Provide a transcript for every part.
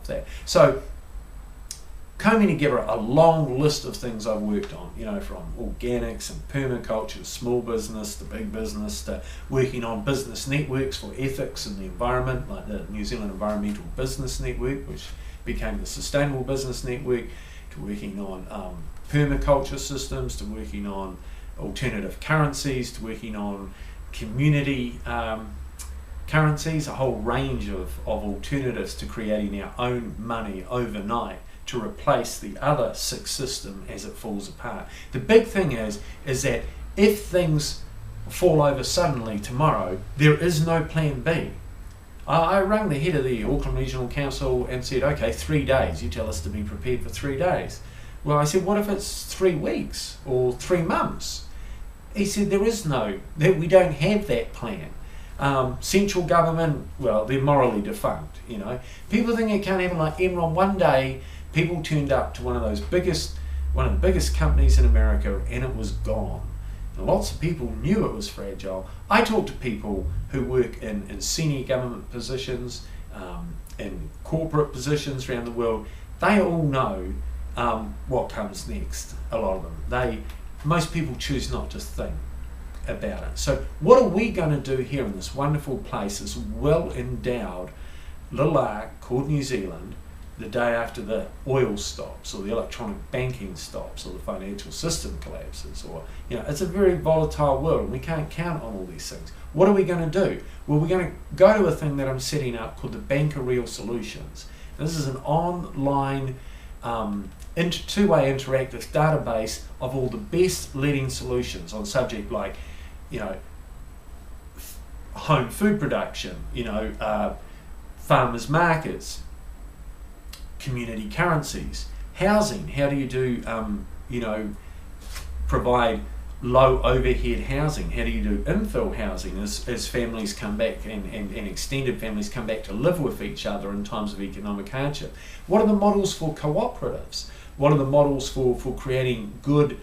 that. So combing together a long list of things I've worked on, you know, from organics and permaculture, small business to big business, to working on business networks for ethics and the environment, like the New Zealand Environmental Business Network, which became the Sustainable Business Network, to working on permaculture systems, to working on alternative currencies, to working on community currencies, a whole range of alternatives to creating our own money overnight to replace the other six system as it falls apart. The big thing is that if things fall over suddenly tomorrow, there is no plan B. I rang the head of the Auckland Regional Council and said, okay, 3 days, you tell us to be prepared for 3 days. Well, I said, what if it's 3 weeks or 3 months? He said, we don't have that plan. Central government, well, they're morally defunct, you know. People think it can't happen. Like Enron, one day people turned up to one of the biggest companies in America, and it was gone. And lots of people knew it was fragile. I talk to people who work in senior government positions, in corporate positions around the world. They all know what comes next, a lot of them. Most people choose not to think about it. So what are we going to do here in this wonderful place, this well-endowed little ark called New Zealand, the day after the oil stops, or the electronic banking stops, or the financial system collapses, or, you know, it's a very volatile world and we can't count on all these things. What are we going to do? Well, we're going to go to a thing that I'm setting up called the Bank of Real Solutions. And this is an online two-way interactive database of all the best leading solutions on subject like, you know, home food production, you know, farmers markets, community currencies, housing. How do you do, you know, provide low overhead housing? How do you do infill housing as families come back and extended families come back to live with each other in times of economic hardship? What are the models for cooperatives? What are the models for creating good,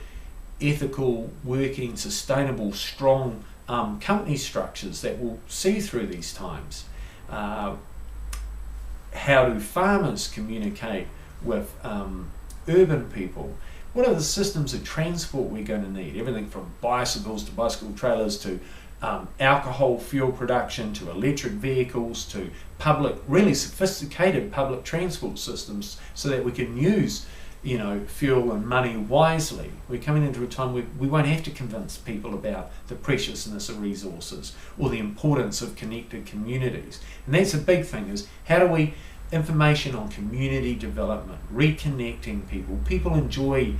ethical, working, sustainable, strong company structures that will see through these times? How do farmers communicate with urban people? What are the systems of transport we're going to need? Everything from bicycles to bicycle trailers to alcohol fuel production to electric vehicles to really sophisticated public transport systems so that we can use, you know, fuel and money wisely. We're coming into a time where we won't have to convince people about the preciousness of resources or the importance of connected communities. And that's a big thing, is how do we, information on community development, reconnecting people. People enjoy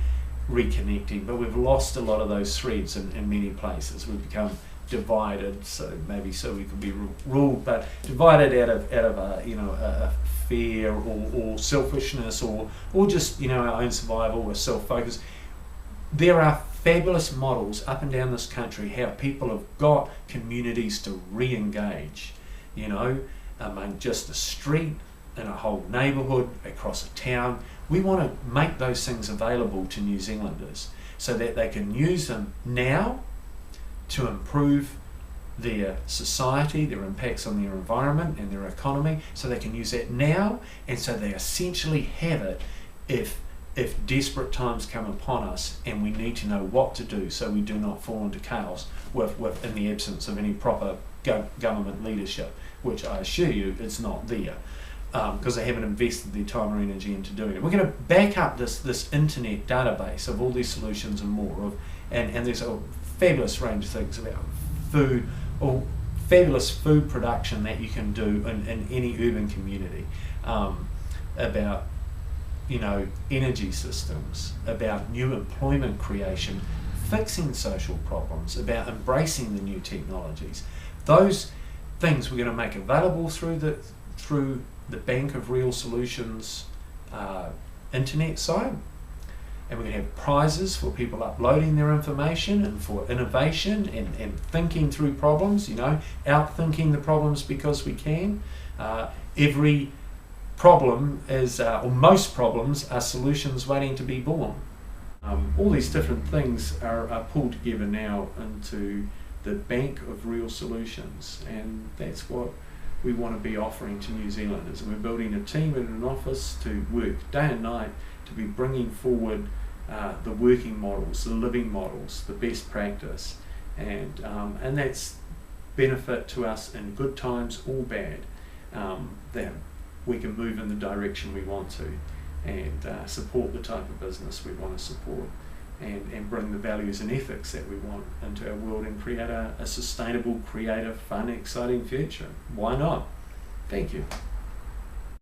reconnecting, but we've lost a lot of those threads in many places. We've become divided, so we can be ruled, but divided out of a fear or selfishness or just, you know, our own survival or self-focus. There are fabulous models up and down this country how people have got communities to re-engage, you know, among just a street, in a whole neighbourhood, across a town. We want to make those things available to New Zealanders so that they can use them now to improve their society, their impacts on their environment and their economy, so they can use that now, and so they essentially have it if desperate times come upon us and we need to know what to do so we do not fall into chaos in the absence of any proper government leadership, which I assure you it's not there. Because they haven't invested their time or energy into doing it. We're going to back up this internet database of all these solutions and more, and there's a fabulous range of things about food, or fabulous food production that you can do in any urban community, about, you know, energy systems, about new employment creation, fixing social problems, about embracing the new technologies. Those things we're going to make available through the Bank of Real Solutions internet site, and we're going to have prizes for people uploading their information and for innovation and thinking through problems, you know, outthinking the problems because we can. Every problem is, or most problems are solutions waiting to be born. All these different things are pulled together now into the Bank of Real Solutions, and that's what we want to be offering to New Zealanders. And we're building a team in an office to work day and night to be bringing forward the working models, the living models, the best practice, and that's benefit to us in good times or bad, that we can move in the direction we want to, and support the type of business we want to support, and bring the values and ethics that we want into our world, and create a sustainable, creative, fun, exciting future. Why not? Thank you.